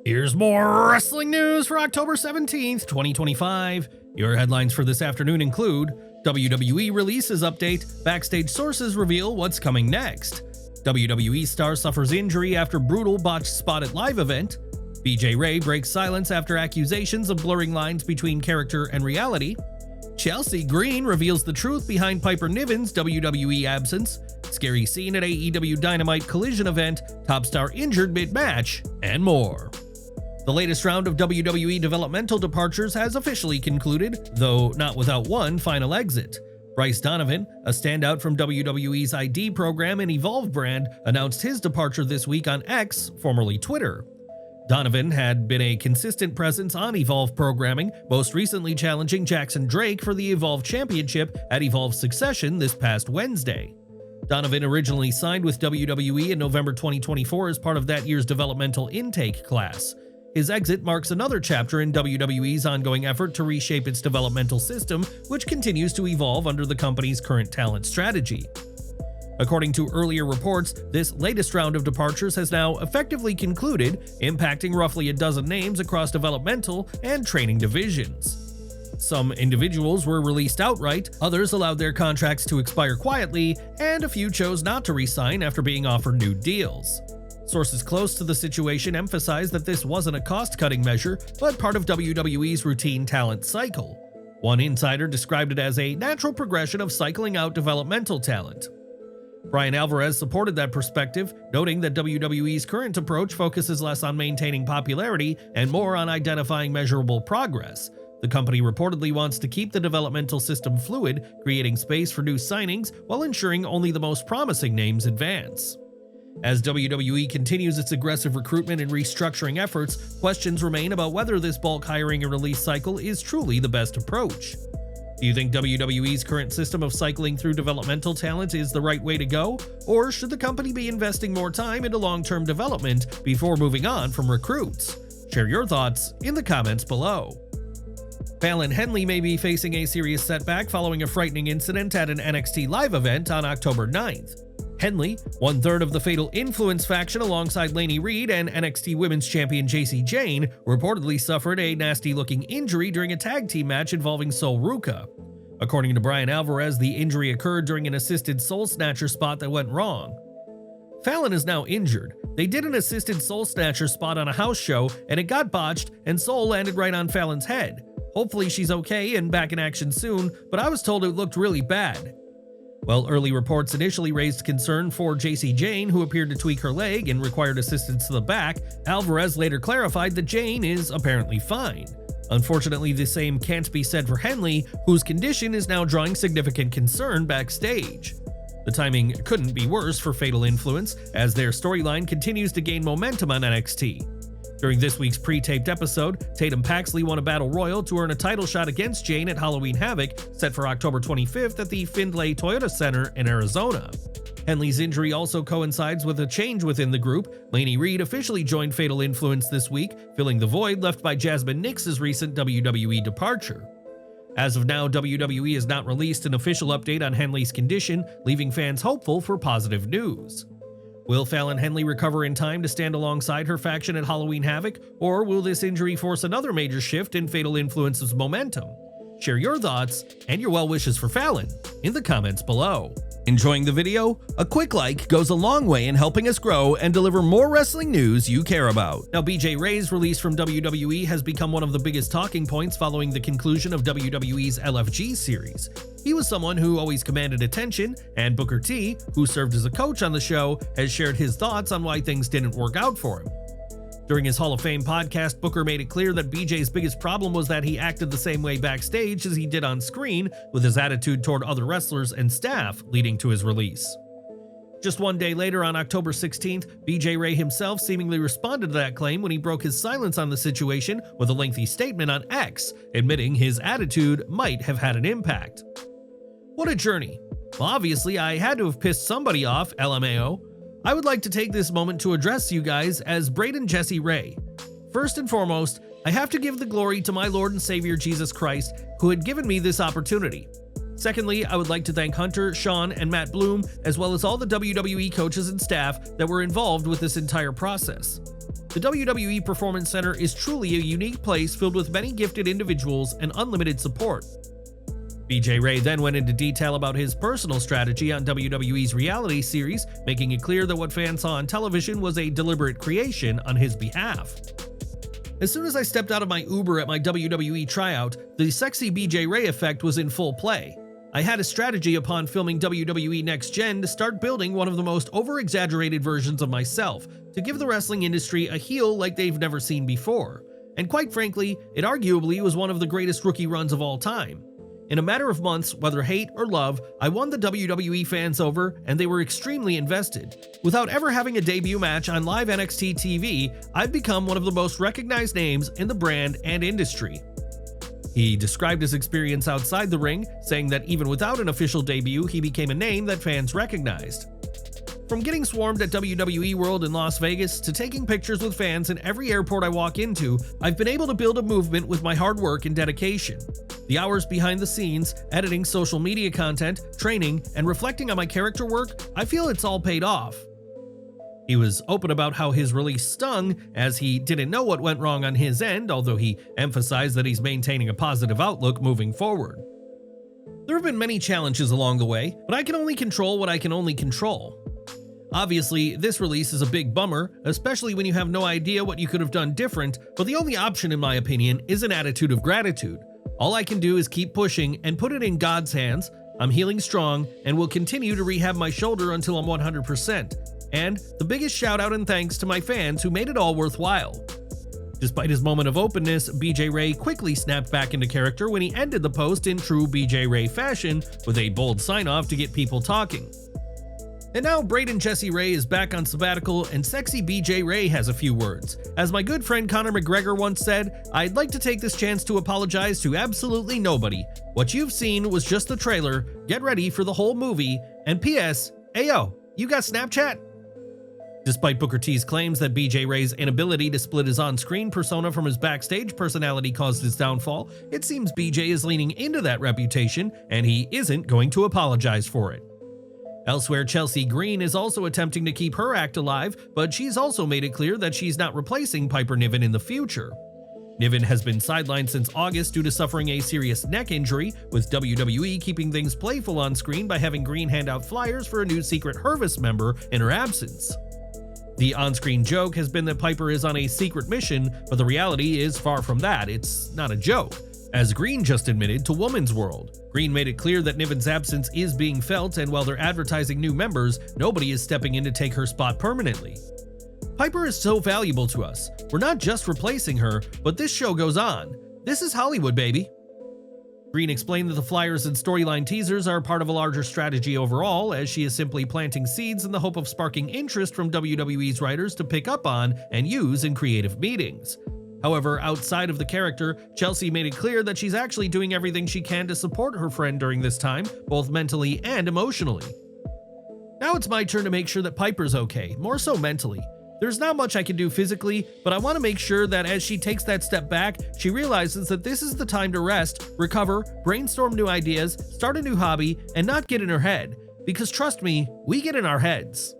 Here's more wrestling news for October 17th, 2025. Your headlines for this afternoon include WWE releases update, backstage sources reveal what's coming next. WWE star suffers injury after brutal botched spot at live event. BJ Ray breaks silence after accusations of blurring lines between character and reality. Chelsea Green reveals the truth behind Piper Niven's WWE absence. Scary scene at AEW Dynamite-Collision event, top star injured mid-match, and more. The latest round of WWE developmental departures has officially concluded, though not without one final exit. Bryce Donovan, a standout from WWE's ID program and Evolve brand, announced his departure this week on X, formerly Twitter. Donovan had been a consistent presence on Evolve programming, most recently challenging Jackson Drake for the Evolve Championship at Evolve Succession this past Wednesday. Donovan originally signed with WWE in November 2024 as part of that year's developmental intake class. His exit marks another chapter in WWE's ongoing effort to reshape its developmental system, which continues to evolve under the company's current talent strategy. According to earlier reports, this latest round of departures has now effectively concluded, impacting roughly a dozen names across developmental and training divisions. Some individuals were released outright, others allowed their contracts to expire quietly, and a few chose not to re-sign after being offered new deals. Sources close to the situation emphasize that this wasn't a cost-cutting measure, but part of WWE's routine talent cycle. One insider described it as a natural progression of cycling out developmental talent. Brian Alvarez supported that perspective, noting that WWE's current approach focuses less on maintaining popularity and more on identifying measurable progress. The company reportedly wants to keep the developmental system fluid, creating space for new signings while ensuring only the most promising names advance. As WWE continues its aggressive recruitment and restructuring efforts, questions remain about whether this bulk hiring and release cycle is truly the best approach. Do you think WWE's current system of cycling through developmental talent is the right way to go, or should the company be investing more time into long-term development before moving on from recruits? Share your thoughts in the comments below. Fallon Henley may be facing a serious setback following a frightening incident at an NXT live event on October 9th. Henley, one-third of the Fatal Influence faction alongside Lainey Reed and NXT Women's Champion Jacy Jayne, reportedly suffered a nasty-looking injury during a tag team match involving Sol Ruca. According to Brian Alvarez, the injury occurred during an assisted Soul Snatcher spot that went wrong. Fallon is now injured. They did an assisted Soul Snatcher spot on a house show, and it got botched, and Soul landed right on Fallon's head. Hopefully she's okay and back in action soon, but I was told it looked really bad. Well, early reports initially raised concern for Jacy Jayne, who appeared to tweak her leg and required assistance to the back. Alvarez later clarified that Jayne is apparently fine. Unfortunately, the same can't be said for Henley, whose condition is now drawing significant concern backstage. The timing couldn't be worse for Fatal Influence, as their storyline continues to gain momentum on NXT. During this week's pre-taped episode, Tatum Paxley won a battle royal to earn a title shot against Jayne at Halloween Havoc, set for October 25th at the Findlay Toyota Center in Arizona. Henley's injury also coincides with a change within the group. Lainey Reed officially joined Fatal Influence this week, filling the void left by Jasmine Nix's recent WWE departure. As of now, WWE has not released an official update on Henley's condition, leaving fans hopeful for positive news. Will Fallon Henley recover in time to stand alongside her faction at Halloween Havoc, or will this injury force another major shift in Fatal Influence's momentum? Share your thoughts and your well wishes for Fallon in the comments below. Enjoying the video? A quick like goes a long way in helping us grow and deliver more wrestling news you care about. Now, BJ Ray's release from WWE has become one of the biggest talking points following the conclusion of WWE's LFG series. He was someone who always commanded attention, and Booker T, who served as a coach on the show, has shared his thoughts on why things didn't work out for him. During his Hall of Fame podcast, Booker made it clear that BJ's biggest problem was that he acted the same way backstage as he did on screen, with his attitude toward other wrestlers and staff leading to his release. Just one day later, on October 16th, BJ Ray himself seemingly responded to that claim when he broke his silence on the situation with a lengthy statement on X, admitting his attitude might have had an impact. What a journey. Well, obviously, I had to have pissed somebody off, LMAO. I would like to take this moment to address you guys as Braden Jesse Ray. First and foremost, I have to give the glory to my Lord and Savior Jesus Christ, who had given me this opportunity. Secondly, I would like to thank Hunter, Sean, and Matt Bloom, as well as all the WWE coaches and staff that were involved with this entire process. The WWE Performance Center is truly a unique place filled with many gifted individuals and unlimited support. BJ Ray then went into detail about his personal strategy on WWE's reality series, making it clear that what fans saw on television was a deliberate creation on his behalf. As soon as I stepped out of my Uber at my WWE tryout, the sexy BJ Ray effect was in full play. I had a strategy upon filming WWE Next Gen to start building one of the most over-exaggerated versions of myself, to give the wrestling industry a heel like they've never seen before. And quite frankly, it arguably was one of the greatest rookie runs of all time. In a matter of months, whether hate or love, I won the WWE fans over, and they were extremely invested. Without ever having a debut match on live NXT TV, I've become one of the most recognized names in the brand and industry. He described his experience outside the ring, saying that even without an official debut, he became a name that fans recognized. From getting swarmed at WWE World in Las Vegas to taking pictures with fans in every airport I walk into, I've been able to build a movement with my hard work and dedication. The hours behind the scenes, editing social media content, training, and reflecting on my character work, I feel it's all paid off. He was open about how his release stung, as he didn't know what went wrong on his end, although he emphasized that he's maintaining a positive outlook moving forward. There have been many challenges along the way, but I can only control what I can only control. Obviously, this release is a big bummer, especially when you have no idea what you could have done different, but the only option in my opinion is an attitude of gratitude. All I can do is keep pushing and put it in God's hands. I'm healing strong and will continue to rehab my shoulder until I'm 100%. And the biggest shout out and thanks to my fans who made it all worthwhile. Despite his moment of openness, BJ Ray quickly snapped back into character when he ended the post in true BJ Ray fashion with a bold sign-off to get people talking. And now Braden Jesse Ray is back on sabbatical, and sexy BJ Ray has a few words. As my good friend Conor McGregor once said, "I'd like to take this chance to apologize to absolutely nobody. What you've seen was just the trailer. Get ready for the whole movie. And P.S. Ayo, you got Snapchat?" Despite Booker T's claims that BJ Ray's inability to split his on-screen persona from his backstage personality caused his downfall, it seems BJ is leaning into that reputation, and he isn't going to apologize for it. Elsewhere, Chelsea Green is also attempting to keep her act alive, but she's also made it clear that she's not replacing Piper Niven in the future. Niven has been sidelined since August due to suffering a serious neck injury, with WWE keeping things playful on screen by having Green hand out flyers for a new Secret Service member in her absence. The on-screen joke has been that Piper is on a secret mission, but the reality is far from that. It's not a joke, as Green just admitted to Woman's World. Green made it clear that Niven's absence is being felt, and while they're advertising new members, nobody is stepping in to take her spot permanently. Piper is so valuable to us. We're not just replacing her, but this show goes on. This is Hollywood, baby. Green explained that the flyers and storyline teasers are part of a larger strategy overall, as she is simply planting seeds in the hope of sparking interest from WWE's writers to pick up on and use in creative meetings. However, outside of the character, Chelsea made it clear that she's actually doing everything she can to support her friend during this time, both mentally and emotionally. Now it's my turn to make sure that Piper's okay, more so mentally. There's not much I can do physically, but I want to make sure that as she takes that step back, she realizes that this is the time to rest, recover, brainstorm new ideas, start a new hobby, and not get in her head. Because trust me, we get in our heads.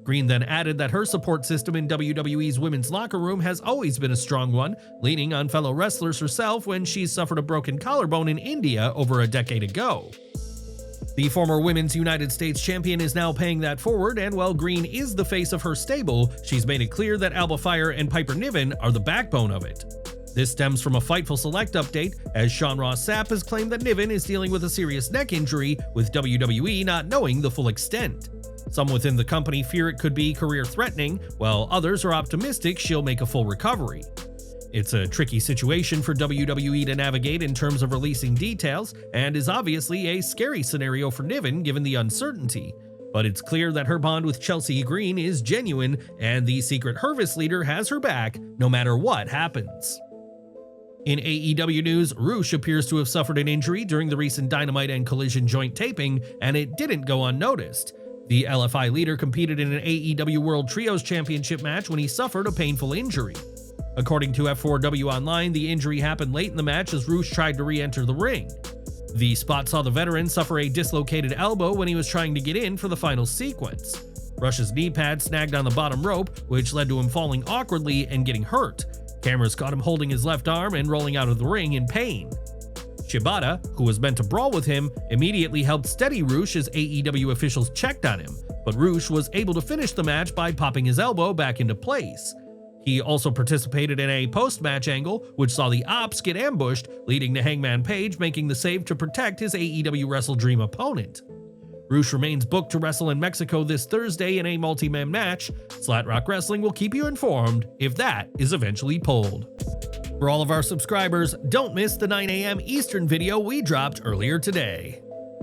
Green then added that her support system in WWE's women's locker room has always been a strong one, leaning on fellow wrestlers herself when she suffered a broken collarbone in India over a decade ago. The former Women's United States champion is now paying that forward, and while Green is the face of her stable, she's made it clear that Alba Fire and Piper Niven are the backbone of it. This stems from a Fightful Select update, as Sean Ross Sapp has claimed that Niven is dealing with a serious neck injury, with WWE not knowing the full extent. Some within the company fear it could be career-threatening, while others are optimistic she'll make a full recovery. It's a tricky situation for WWE to navigate in terms of releasing details, and is obviously a scary scenario for Niven given the uncertainty. But it's clear that her bond with Chelsea Green is genuine, and the Secret Service leader has her back no matter what happens. In AEW news, Rush appears to have suffered an injury during the recent Dynamite and Collision joint taping, and it didn't go unnoticed. The LFI leader competed in an AEW World Trios Championship match when he suffered a painful injury. According to F4W Online, the injury happened late in the match as Rush tried to re-enter the ring. The spot saw the veteran suffer a dislocated elbow when he was trying to get in for the final sequence. Rush's knee pad snagged on the bottom rope, which led to him falling awkwardly and getting hurt. Cameras caught him holding his left arm and rolling out of the ring in pain. Shibata, who was meant to brawl with him, immediately helped steady Rush as AEW officials checked on him, but Rush was able to finish the match by popping his elbow back into place. He also participated in a post-match angle, which saw the Ops get ambushed, leading to Hangman Page making the save to protect his AEW Wrestle Dream opponent. Rush remains booked to wrestle in Mexico this Thursday in a multi-man match. Slat Rock Wrestling will keep you informed if that is eventually pulled. For all of our subscribers, don't miss the 9 a.m. Eastern video we dropped earlier today.